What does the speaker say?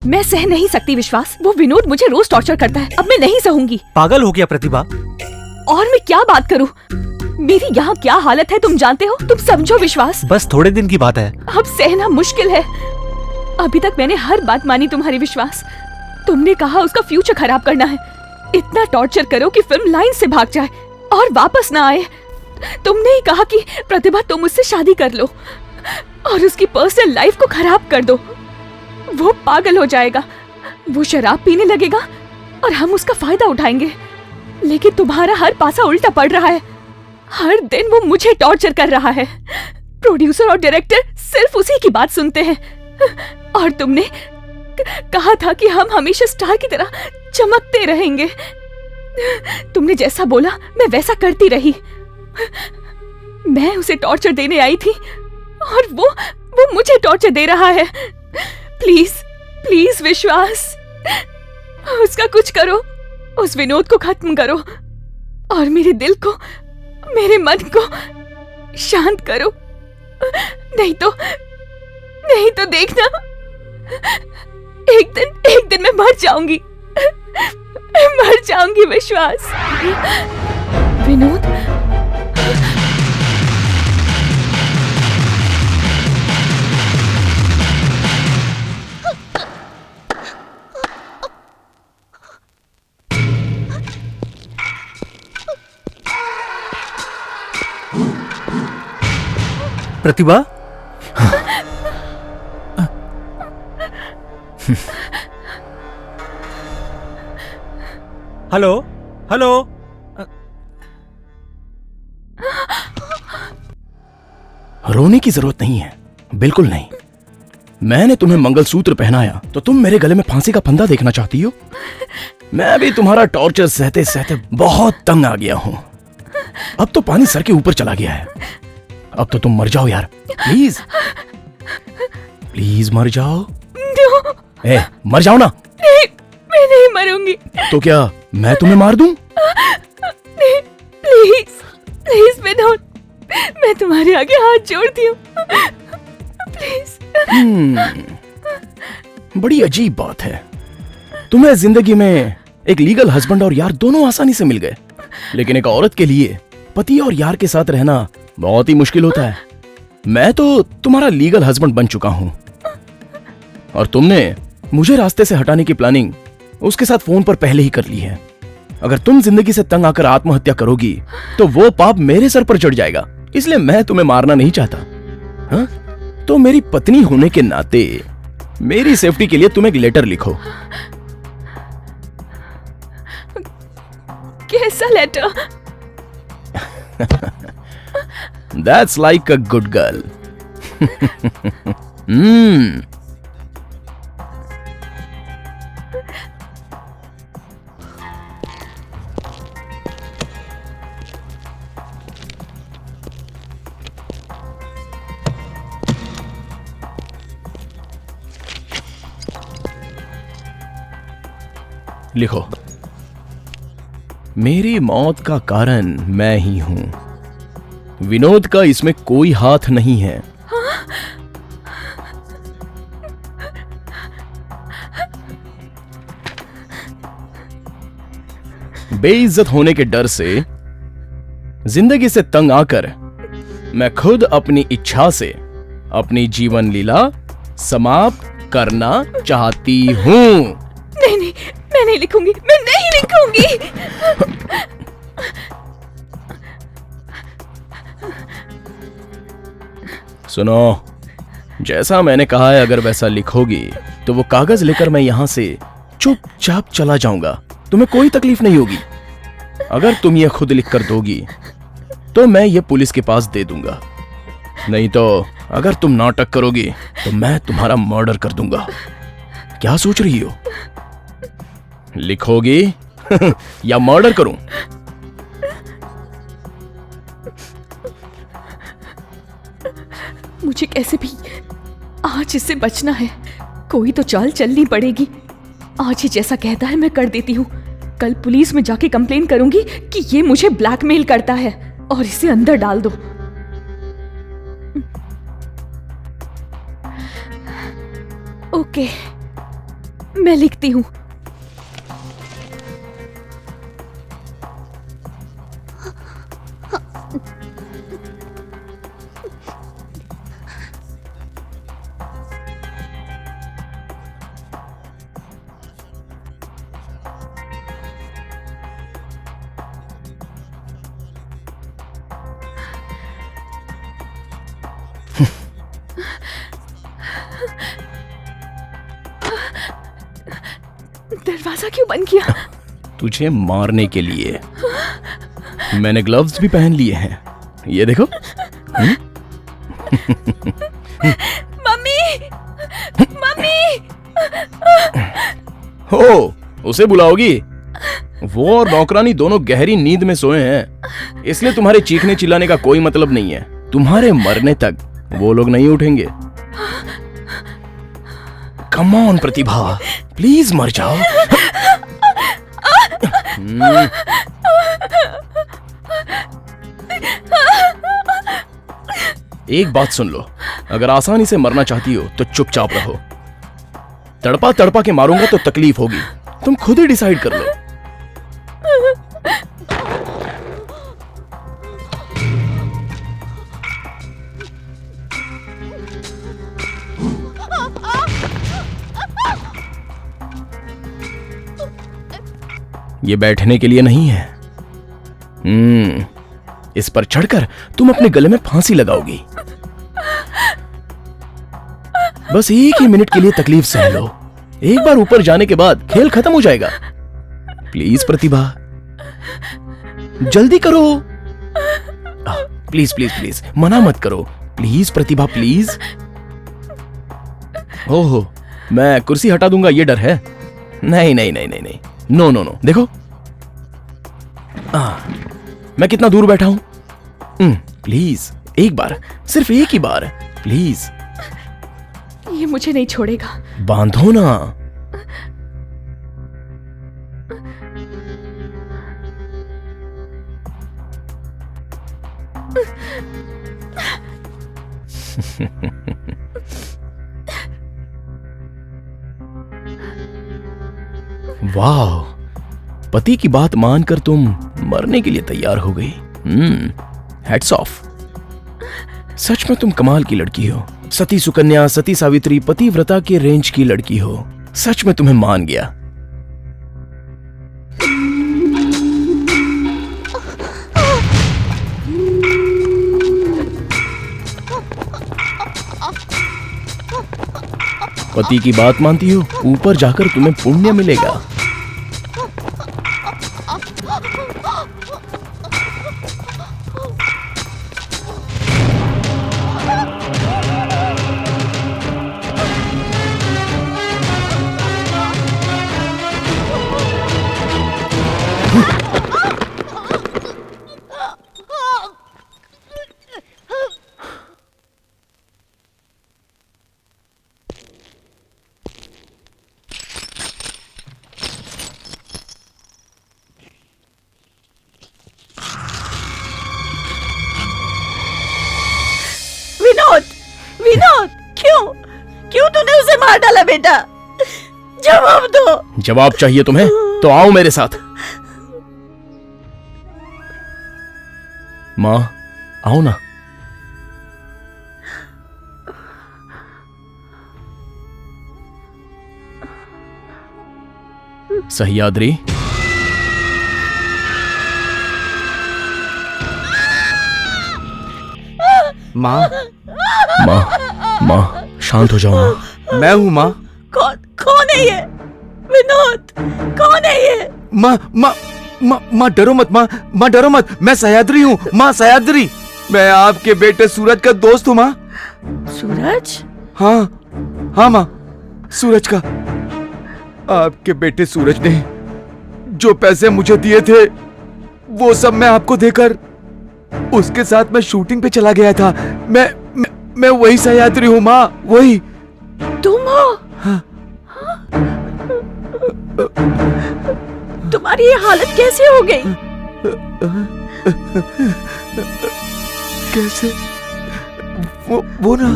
मैं सह नहीं सकती विश्वास। वो विनोद मुझे रोज टॉर्चर करता है। अब मैं नहीं सहूंगी। पागल हो गया प्रतिभा। और मैं क्या बात करूं? मेरी यहाँ क्या हालत है तुम जानते हो? तुम समझो विश्वास। बस थोड़े दिन की बात है। अब सहना मुश्किल है। अभी तक मैंने हर बात मानी तुम्हारी विश्वास। तुमने कहा उसका फ्यूचर खराब करना है। इतना टॉर्चर करो कि फिल्म लाइन से भाग जाए और वापस ना आए। तुमने ही कहा कि प्रतिभा तुम उससे शादी कर लो और उसकी पर्सनल लाइफ को खराब कर दो। वो पागल हो जाएगा, वो शराब पीने लगेगा और हम उसका फायदा उठाएंगे। लेकिन तुम्हारा हर पासा उल्टा पड़ रहा है। हर दिन वो मुझे टॉर्चर कर रहा है। प्रोड्यूसर और डायरेक्टर सिर्फ उसी की बात सुनते हैं। और तुमने कहा था कि हम हमेशा स्टार की तरह चमकते रहेंगे। तुमने जैसा बोला मैं वैसा करती रही। मैं उसे टॉर्चर देने आई थी और वो मुझे टॉर्चर दे रहा है। प्लीज प्लीज विश्वास, उसका कुछ करो। उस विनोद को खत्म करो और मेरे दिल को, मेरे मन को शांत करो। नहीं तो देखना, एक दिन मैं मर जाऊंगी। मर जाऊंगी विश्वास। विनोद, प्रतिभा। Hello hello. रोने की जरूरत नहीं है, बिल्कुल नहीं। मैंने तुम्हें मंगलसूत्र पहनाया तो तुम मेरे गले में फांसी का फंदा देखना चाहती हो? मैं भी तुम्हारा टॉर्चर सहते सहते बहुत तंग आ गया हूं। अब तो पानी सर के ऊपर चला गया है। अब तो तुम मर जाओ यार, प्लीज प्लीज मर जाओ। मर जाओ ना। नहीं, मैं नहीं मरूंगी। तो क्या मैं तुम्हें मार दूं? प्लीज प्लीज विनोद, मैं तुम्हारे आगे हाथ जोड़ती हूँ। प्लीज। बड़ी अजीब बात है। तुम्हें जिंदगी में एक लीगल हस्बैंड और यार दोनों आसानी से मिल गए, लेकिन एक औरत के लिए पति और यार के साथ रहना बहुत ही मुश्किल होता है। मैं तो तुम्हारा लीगल हस्बैंड बन चुका हूं और तुमने मुझे रास्ते से हटाने की प्लानिंग उसके साथ फोन पर पहले ही कर ली है। अगर तुम जिंदगी से तंग आकर आत्महत्या करोगी तो वो पाप मेरे सर पर चढ़ जाएगा। इसलिए मैं तुम्हें मारना नहीं चाहता। हाँ? तो मेरी पत्नी होने के नाते मेरी सेफ्टी के लिए तुम एक लेटर लिखो। कैसा letter? That's like a good girl. लिखो, मेरी मौत का कारण मैं ही हूं। विनोद का इसमें कोई हाथ नहीं है। बेइज्जत होने के डर से, जिंदगी से तंग आकर मैं खुद अपनी इच्छा से अपनी जीवन लीला समाप्त करना चाहती हूं। नहीं, मैं नहीं लिखूंगी, मैं नहीं लिखूंगी। सुनो, जैसा मैंने कहा है, अगर वैसा लिखोगी तो वो कागज लेकर मैं यहां से चुपचाप चला जाऊंगा। तुम्हें कोई तकलीफ नहीं होगी। अगर तुम ये खुद लिख कर दोगी तो मैं ये पुलिस के पास दे दूंगा। नहीं तो अगर तुम नाटक करोगी तो मैं तुम्हारा मर्डर कर दूंगा। क्या सोच रही हो? लिखोगी या मर्डर करूं? मुझे कैसे भी आज इससे बचना है। कोई तो चाल चलनी पड़ेगी। आज ही जैसा कहता है मैं कर देती हूँ। कल पुलिस में जाके कंप्लेन करूंगी कि ये मुझे ब्लैकमेल करता है और इसे अंदर डाल दो। ओके, मैं लिखती हूँ। दरवाजा क्यों बंद किया? तुझे मारने के लिए। मैंने ग्लव्स भी पहन लिए हैं, ये देखो। Mummy, mummy. हो, उसे बुलाओगी? वो और नौकरानी दोनों गहरी नींद में सोए हैं, इसलिए तुम्हारे चीखने चिल्लाने का कोई मतलब नहीं है। तुम्हारे मरने तक वो लोग नहीं उठेंगे। कम ऑन प्रतिभा, प्लीज मर जाओ। एक बात सुन लो, अगर आसानी से मरना चाहती हो तो चुपचाप रहो। तड़पा तड़पा के मारूंगा तो तकलीफ होगी, तुम खुद ही डिसाइड कर लो। ये बैठने के लिए नहीं है। इस पर चढ़कर तुम अपने गले में फांसी लगाओगी। बस एक ही मिनट के लिए तकलीफ सह लो, एक बार ऊपर जाने के बाद खेल खत्म हो जाएगा। प्लीज प्रतिभा, जल्दी करो। प्लीज प्लीज प्लीज, मना मत करो। Please Pratibha, please. ओहो, मैं कुर्सी हटा दूंगा ये डर है? नहीं नहीं नहीं नहीं नहीं, नो नो नो। देखो मैं कितना दूर बैठा हूं। प्लीज एक बार, सिर्फ एक ही बार, प्लीज। ये मुझे नहीं छोड़ेगा। बांधो ना। वाह, पति की बात मानकर तुम मरने के लिए तैयार हो गई। Hats off. सच में तुम कमाल की लड़की हो। सती सुकन्या, सती सावित्री, पतिव्रता के रेंज की लड़की हो। सच में तुम्हें मान गया। पति की बात मानती हो, ऊपर जाकर तुम्हें पुण्य मिलेगा। विनोद, विनोद, क्यों तूने उसे मार डाला बेटा? जवाब दो। जवाब चाहिए तुम्हें तो आओ मेरे साथ। माँ, आओ ना। सह्याद्री, माँ, माँ शांत हो जाओ माँ। मैं हूँ माँ। कौन है ये? विनोद, कौन है ये? माँ डरो मत, माँ डरो मत। मैं सह्याद्री हूँ माँ, सह्याद्री। मैं आपके बेटे सूरज का दोस्त हूँ माँ। सूरज? हाँ माँ, सूरज का। आपके बेटे सूरज ने जो पैसे मुझे दिए थे वो सब मैं आपको देकर उसके साथ मैं शूटिंग पे चला गया था। मैं वही सह्याद्री हूँ माँ, वही। तुम हो? हाँ। तुम्हारी ये हालत कैसे हो गई? कैसे? वो ना